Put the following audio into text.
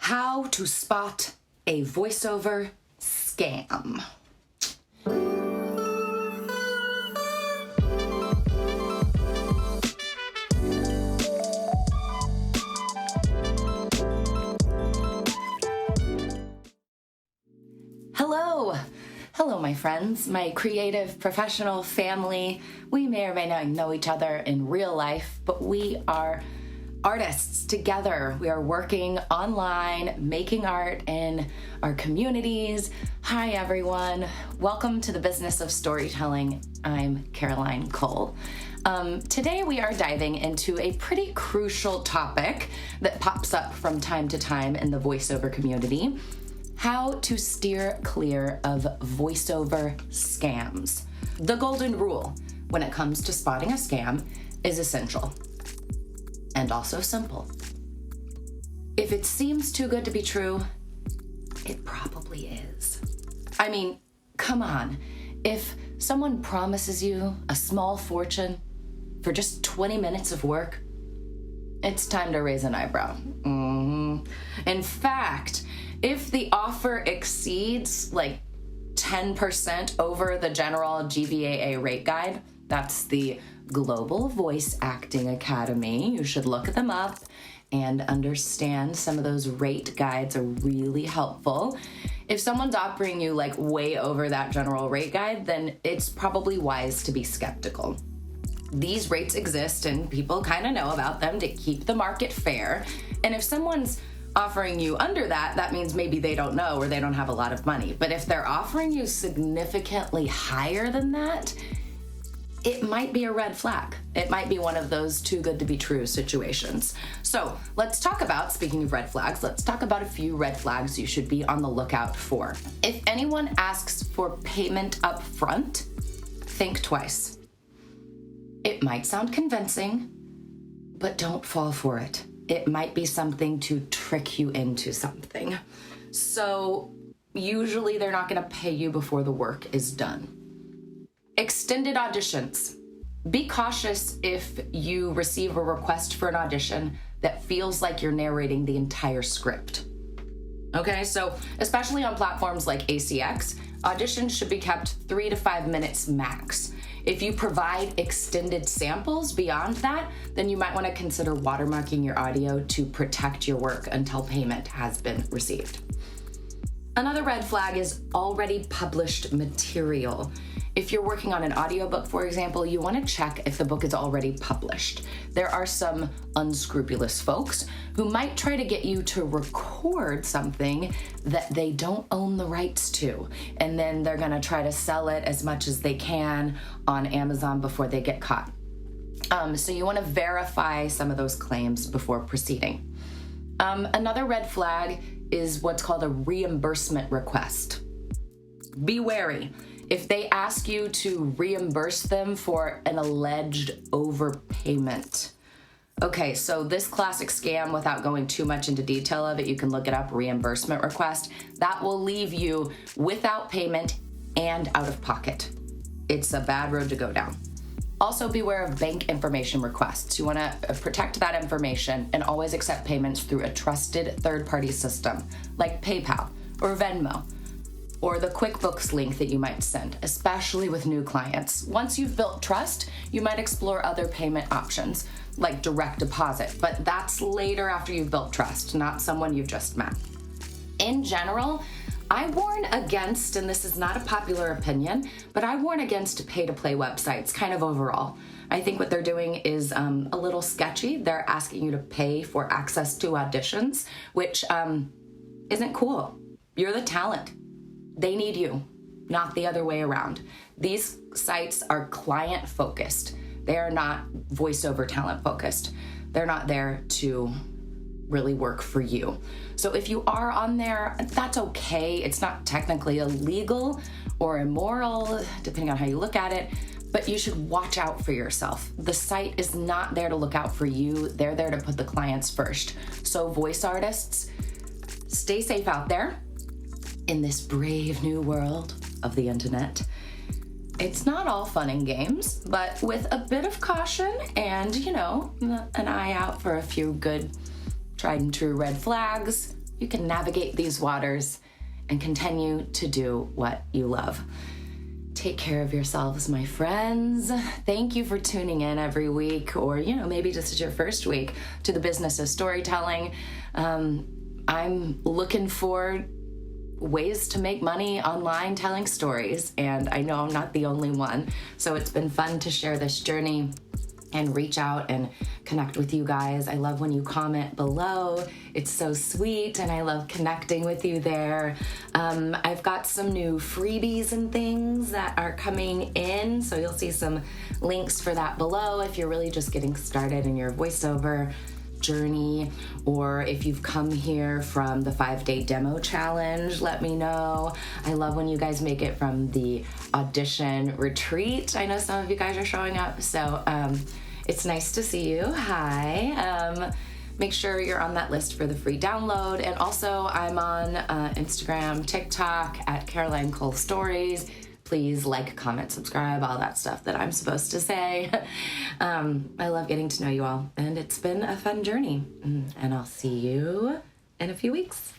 How to spot a voiceover scam. Hello, my friends, my creative, professional family. We may or may not know each other in real life, but we are artists together. We are working online, making art in our communities. Hi, everyone. Welcome to the business of storytelling. I'm Caroline Cole. Today we are diving into a pretty crucial topic that pops up from time to time in the voiceover community: how to steer clear of voiceover scams. The golden rule when it comes to spotting a scam is essential and also simple. If it seems too good to be true, it probably is. I mean, come on. If someone promises you a small fortune for just 20 minutes of work, it's time to raise an eyebrow. In fact, if the offer exceeds like 10% over the general GVAA rate guide, that's the Global Voice Acting Academy. You should look them up and understand some of those rate guides are really helpful. If someone's offering you like way over that general rate guide, then it's probably wise to be skeptical. These rates exist and people kind of know about them to keep the market fair. And if someone's offering you under that, that means maybe they don't know or they don't have a lot of money. But if they're offering you significantly higher than that, it might be a red flag. It might be one of those too good to be true situations. So let's talk about, speaking of red flags, let's talk about a few red flags you should be on the lookout for. If anyone asks for payment up front, think twice. It might sound convincing, but don't fall for it. It might be something to trick you into something. So usually they're not going to pay you before the work is done. Extended auditions. Be cautious if you receive a request for an audition that feels like you're narrating the entire script. Okay, so especially on platforms like ACX, auditions should be kept 3 to 5 minutes max. If you provide extended samples beyond that, then you might want to consider watermarking your audio to protect your work until payment has been received. Another red flag is already published material. If you're working on an audiobook, for example, you want to check if the book is already published. There are some unscrupulous folks who might try to get you to record something that they don't own the rights to, and then they're going to try to sell it as much as they can on Amazon before they get caught. So you want to verify some of those claims before proceeding. Another red flag is what's called a reimbursement request. Be wary. If they ask you to reimburse them for an alleged overpayment. Okay, so this classic scam, without going too much into detail of it, you can look it up, reimbursement request. That will leave you without payment and out of pocket. It's a bad road to go down. Also beware of bank information requests. You want to protect that information and always accept payments through a trusted third-party system like PayPal or Venmo, or the QuickBooks link that you might send, especially with new clients. Once you've built trust, you might explore other payment options, like direct deposit, but that's later after you've built trust, not someone you've just met. In general, I warn against, and this is not a popular opinion, but I warn against pay-to-play websites, kind of overall. I think what they're doing is a little sketchy. They're asking you to pay for access to auditions, which isn't cool. You're the talent. They need you, not the other way around. These sites are client-focused. They are not voiceover talent-focused. They're not there to really work for you. So if you are on there, that's okay. It's not technically illegal or immoral, depending on how you look at it, but you should watch out for yourself. The site is not there to look out for you. They're there to put the clients first. So voice artists, stay safe out there. In this brave new world of the internet. It's not all fun and games, but with a bit of caution and, an eye out for a few good tried and true red flags, you can navigate these waters and continue to do what you love. Take care of yourselves, my friends. Thank you for tuning in every week, or, maybe this is your first week to the business of storytelling. I'm looking for ways to make money online telling stories, and I know I'm not the only one. So it's been fun to share this journey and reach out and connect with you guys. I love when you comment below. It's so sweet, and I love connecting with you there. I've got some new freebies and things that are coming in, so you'll see some links for that below if you're really just getting started in your voiceover journey, or if you've come here from the 5-day demo challenge, let me know. I love when you guys make it from the audition retreat. I know some of you guys are showing up, so it's nice to see you. Hi. Make sure you're on that list for the free download. And also, I'm on Instagram, TikTok at Caroline Cole Stories. Please like, comment, subscribe, all that stuff that I'm supposed to say. I love getting to know you all, and it's been a fun journey. And I'll see you in a few weeks.